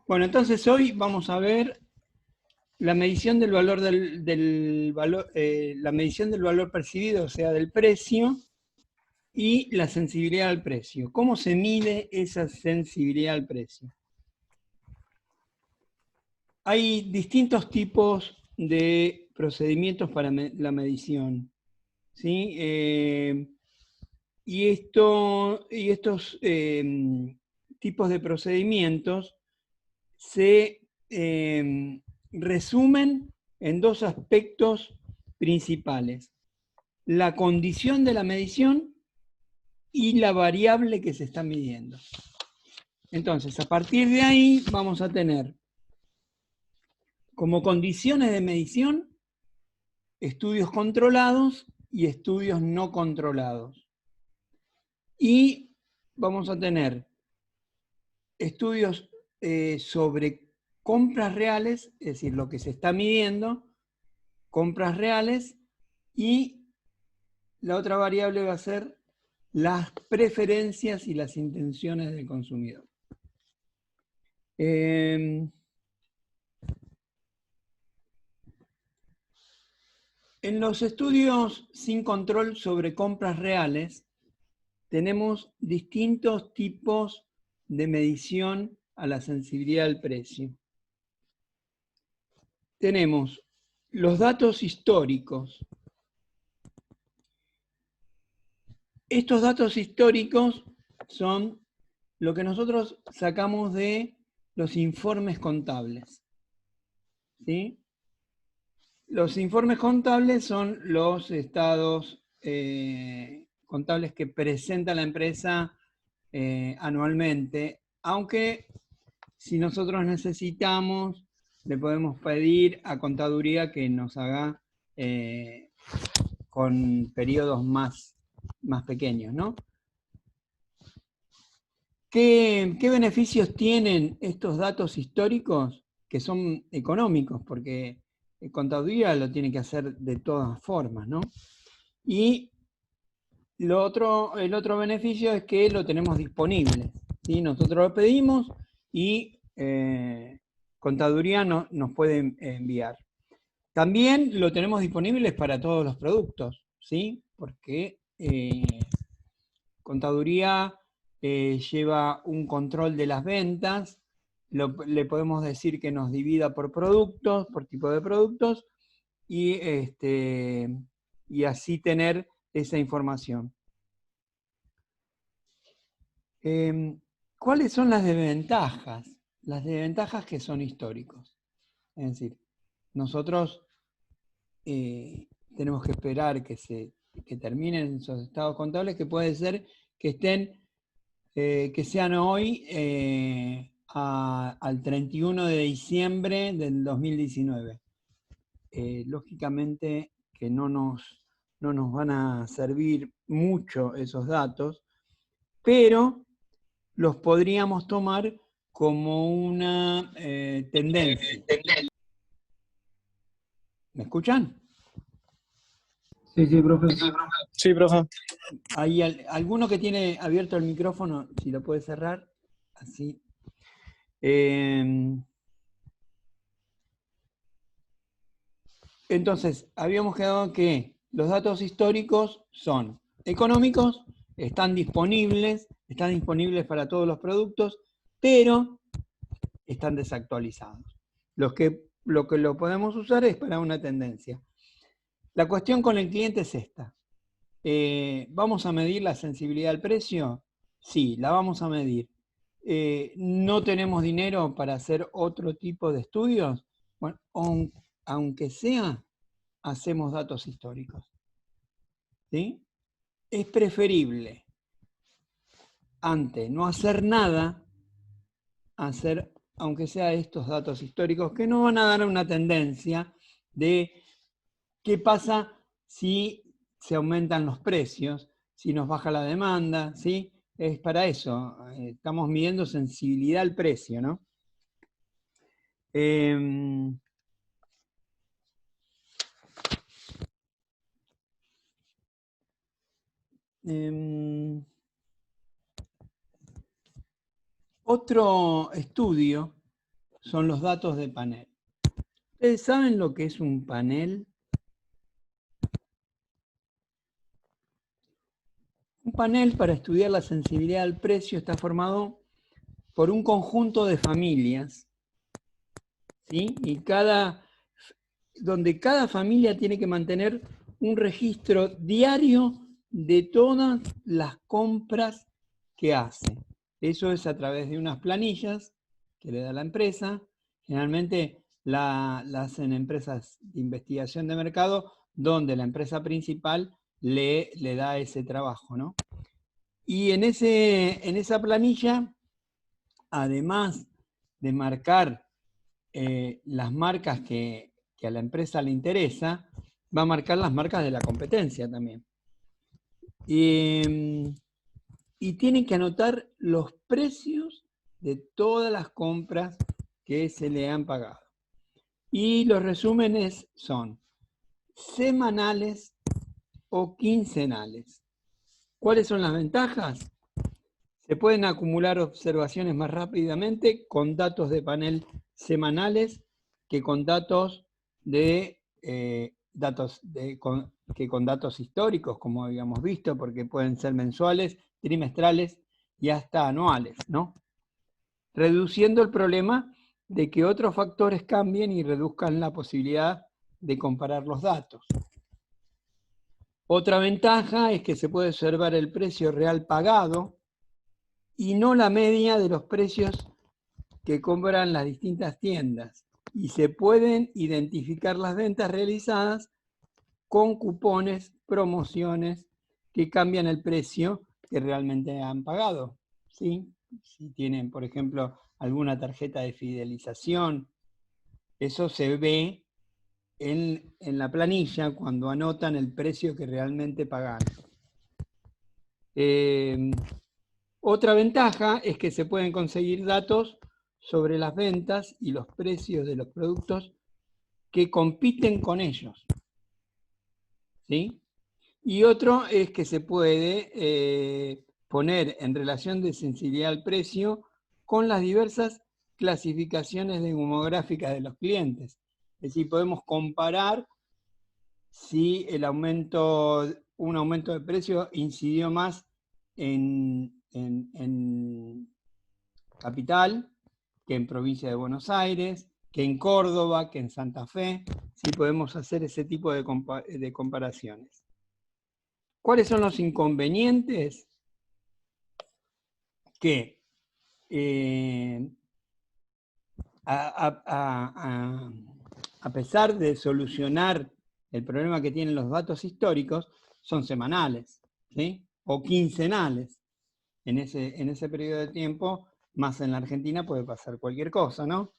Bueno, entonces hoy vamos a ver la medición del valor la medición del valor percibido, o sea, del precio, y la sensibilidad al precio. ¿Cómo se mide esa sensibilidad al precio? Hay distintos tipos de procedimientos para la medición, ¿sí? Y estos tipos de procedimientos se resumen en dos aspectos principales: la condición de la medición y la variable que se está midiendo. Entonces, a partir de ahí vamos a tener como condiciones de medición estudios controlados y estudios no controlados. Y vamos a tener estudios sobre compras reales, es decir, lo que se está midiendo, compras reales, y la otra variable va a ser las preferencias y las intenciones del consumidor. En los estudios sin control sobre compras reales, tenemos distintos tipos de medición a la sensibilidad al precio. Tenemos los datos históricos. Estos datos históricos son lo que nosotros sacamos de los informes contables, ¿sí? Los informes contables son los estados contables que presenta la empresa anualmente, aunque si nosotros necesitamos, le podemos pedir a contaduría que nos haga con periodos más pequeños, ¿no? ¿Qué beneficios tienen estos datos históricos? Que son económicos, porque contaduría lo tiene que hacer de todas formas, ¿no? Y el otro beneficio es que lo tenemos disponible, ¿sí? Nosotros lo pedimos y contaduría nos puede enviar. También lo tenemos disponible para todos los productos, ¿sí? Porque contaduría lleva un control de las ventas, le podemos decir que nos divida por productos, por tipo de productos, y así tener esa información. ¿Cuáles son las desventajas? Las desventajas que son históricos. Es decir, nosotros tenemos que esperar que terminen esos estados contables, que puede ser que estén, que sean hoy al 31 de diciembre del 2019. Lógicamente que no nos van a servir mucho esos datos, pero los podríamos tomar como una tendencia. ¿Me escuchan? Sí, sí, profe. Sí, profe. Hay alguno que tiene abierto el micrófono, si lo puede cerrar, así. Entonces, habíamos quedado que los datos históricos son económicos, están disponibles para todos los productos, pero están desactualizados. Lo que lo podemos usar es para una tendencia. La cuestión con el cliente es esta. ¿Vamos a medir la sensibilidad al precio? Sí, la vamos a medir. ¿No tenemos dinero para hacer otro tipo de estudios? Bueno, aunque sea, hacemos datos históricos. ¿Sí? Es preferible, ante no hacer nada, hacer, aunque sea estos datos históricos, que nos van a dar una tendencia de qué pasa si se aumentan los precios, si nos baja la demanda, ¿sí? Es para eso, estamos midiendo sensibilidad al precio, ¿no? Otro estudio son los datos de panel. ¿Ustedes saben lo que es un panel? Un panel para estudiar la sensibilidad al precio está formado por un conjunto de familias, ¿sí? Y donde cada familia tiene que mantener un registro diario de todas las compras que hace. Eso es a través de unas planillas que le da la empresa. Generalmente la hacen empresas de investigación de mercado, donde la empresa principal le da ese trabajo, ¿no? Y en esa planilla, además de marcar las marcas que a la empresa le interesa, va a marcar las marcas de la competencia también. Y tienen que anotar los precios de todas las compras que se le han pagado. Y los resúmenes son semanales o quincenales. ¿Cuáles son las ventajas? Se pueden acumular observaciones más rápidamente con datos de panel semanales que con datos con datos históricos, como habíamos visto, porque pueden ser mensuales, trimestrales y hasta anuales, ¿no? Reduciendo el problema de que otros factores cambien y reduzcan la posibilidad de comparar los datos. Otra ventaja es que se puede observar el precio real pagado y no la media de los precios que cobran las distintas tiendas. Y se pueden identificar las ventas realizadas con cupones, promociones que cambian el precio que realmente han pagado, ¿sí? Si tienen, por ejemplo, alguna tarjeta de fidelización, eso se ve en la planilla cuando anotan el precio que realmente pagaron. Otra ventaja es que se pueden conseguir datos sobre las ventas y los precios de los productos que compiten con ellos, ¿sí? Y otro es que se puede poner en relación de sensibilidad al precio con las diversas clasificaciones demográficas de los clientes. Es decir, podemos comparar si un aumento de precio incidió más en capital que en provincia de Buenos Aires, que en Córdoba, que en Santa Fe. Sí, podemos hacer ese tipo de comparaciones. ¿Cuáles son los inconvenientes? Que a pesar de solucionar el problema que tienen los datos históricos, son semanales, ¿sí? O quincenales. En ese periodo de tiempo, más en la Argentina, puede pasar cualquier cosa, ¿no?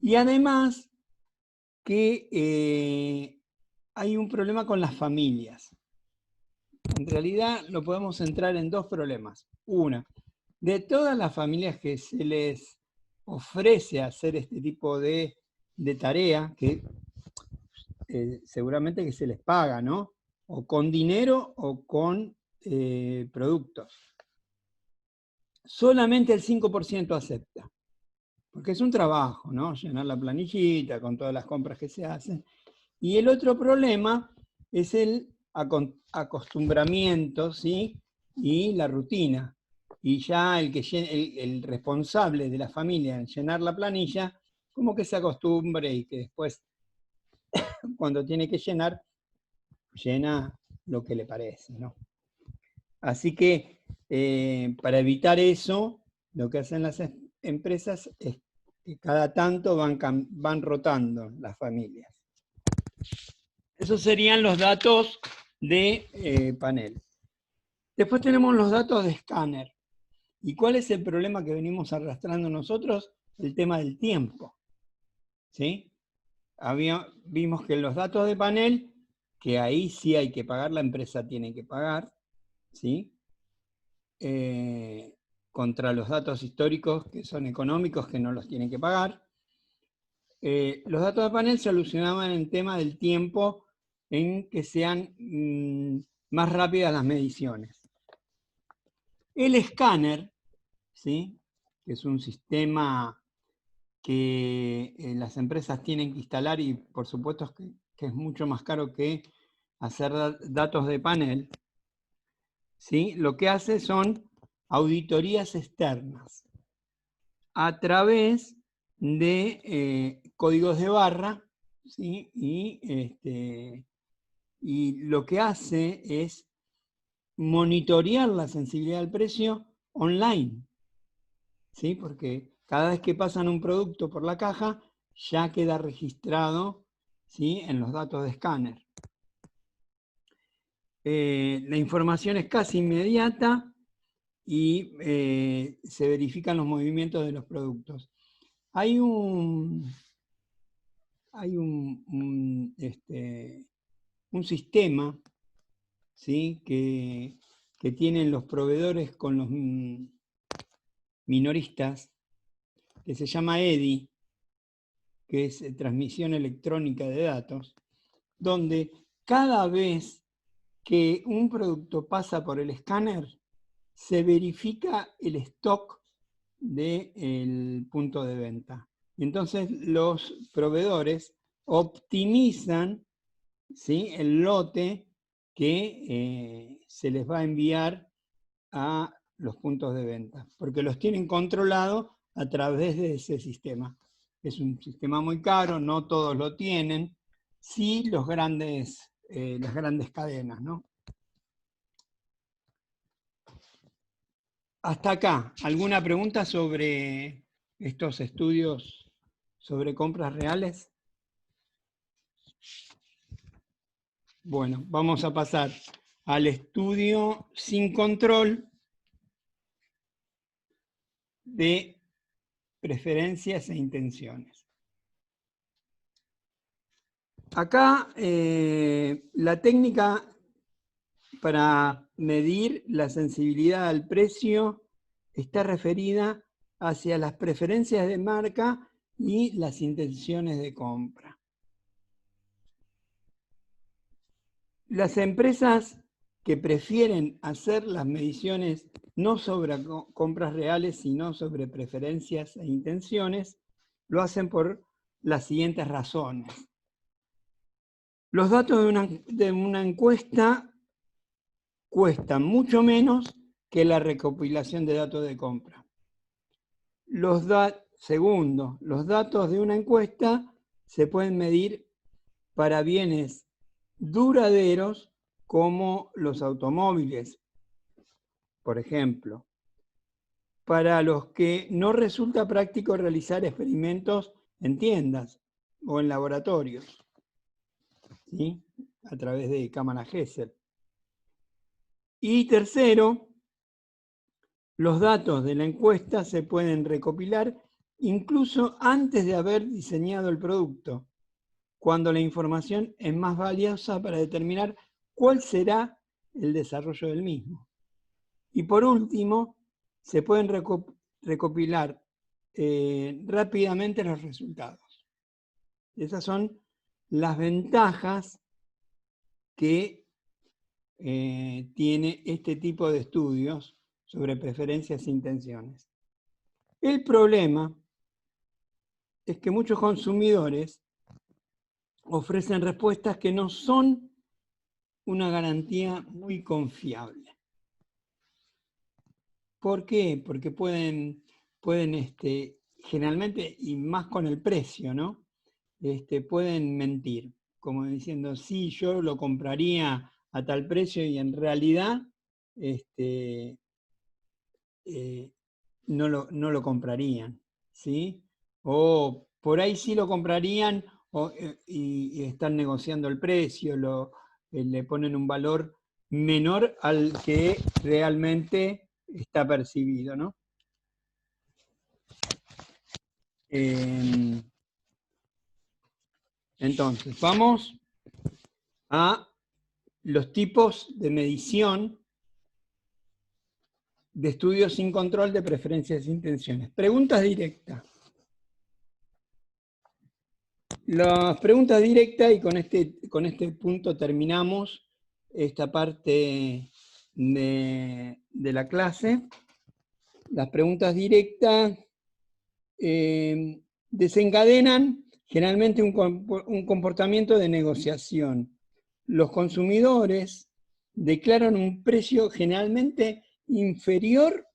Y además que hay un problema con las familias. En realidad lo podemos centrar en dos problemas. Una, de todas las familias que se les ofrece hacer este tipo de tarea, que seguramente que se les paga, ¿no? O con dinero o con productos. Solamente el 5% acepta. Porque es un trabajo, ¿no? Llenar la planillita con todas las compras que se hacen. Y el otro problema es el acostumbramiento, ¿sí? Y la rutina. Y ya el responsable de la familia en llenar la planilla, como que se acostumbre y que después, cuando tiene que llena lo que le parece, ¿no? Así que para evitar eso, lo que hacen las empresas es que cada tanto van rotando las familias. Esos serían los datos de panel. Después tenemos los datos de escáner. ¿Y cuál es el problema que venimos arrastrando nosotros? El tema del tiempo, ¿sí? Vimos que los datos de panel, que ahí sí hay que pagar, la empresa tiene que pagar, ¿sí? Contra los datos históricos que son económicos, que no los tienen que pagar. Los datos de panel solucionaban el tema del tiempo en que sean más rápidas las mediciones. El escáner, ¿sí? Que es un sistema que las empresas tienen que instalar, y por supuesto que es mucho más caro que hacer datos de panel, ¿sí? Lo que hace son auditorías externas a través de códigos de barra, ¿sí? Y lo que hace es monitorear la sensibilidad del precio online, ¿sí? Porque cada vez que pasan un producto por la caja, ya queda registrado, ¿sí? En los datos de escáner. La información es casi inmediata y se verifican los movimientos de los productos. Hay un sistema, ¿sí? que tienen los proveedores con los minoristas, que se llama EDI, que es transmisión electrónica de datos, donde cada vez que un producto pasa por el escáner, se verifica el stock del punto de venta. Entonces los proveedores optimizan, ¿sí? El lote que se les va a enviar a los puntos de venta, porque los tienen controlados a través de ese sistema. Es un sistema muy caro, no todos lo tienen, sí las grandes cadenas, ¿no? Hasta acá, ¿alguna pregunta sobre estos estudios sobre compras reales? Bueno, vamos a pasar al estudio sin control de preferencias e intenciones. Acá la técnica para medir la sensibilidad al precio está referida hacia las preferencias de marca y las intenciones de compra. Las empresas que prefieren hacer las mediciones no sobre compras reales, sino sobre preferencias e intenciones, lo hacen por las siguientes razones. Los datos de una encuesta cuestan mucho menos que la recopilación de datos de compra. Segundo, los datos de una encuesta se pueden medir para bienes duraderos como los automóviles, por ejemplo, para los que no resulta práctico realizar experimentos en tiendas o en laboratorios, ¿sí? A través de cámara Gesell. Y tercero, los datos de la encuesta se pueden recopilar incluso antes de haber diseñado el producto, cuando la información es más valiosa para determinar cuál será el desarrollo del mismo. Y por último, se pueden recopilar rápidamente los resultados. Esas son las ventajas que tiene este tipo de estudios sobre preferencias e intenciones. El problema es que muchos consumidores ofrecen respuestas que no son una garantía muy confiable. ¿Por qué? Porque pueden generalmente, y más con el precio, ¿no? Pueden mentir, como diciendo, sí, yo lo compraría a tal precio, y en realidad no lo comprarían, ¿sí? O por ahí sí lo comprarían y están negociando el precio, le ponen un valor menor al que realmente está percibido, ¿no? Entonces, vamos a los tipos de medición de estudios sin control de preferencias e intenciones. Preguntas directas. Las preguntas directas, y con este punto terminamos esta parte de la clase. Las preguntas directas desencadenan generalmente un comportamiento de negociación. Los consumidores declaran un precio generalmente inferior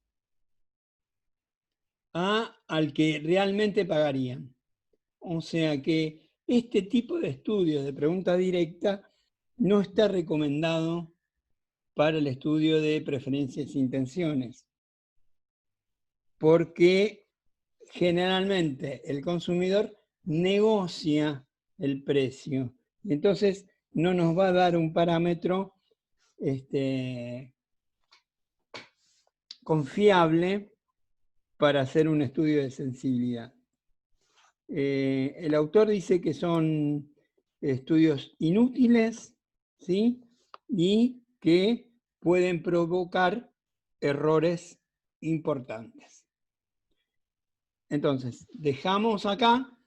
al que realmente pagarían. O sea que este tipo de estudio de pregunta directa no está recomendado para el estudio de preferencias e intenciones, porque generalmente el consumidor negocia el precio y entonces no nos va a dar un parámetro confiable para hacer un estudio de sensibilidad. El autor dice que son estudios inútiles, ¿sí? Y que pueden provocar errores importantes. Entonces, dejamos acá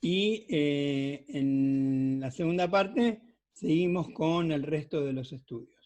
y en la segunda parte seguimos con el resto de los estudios.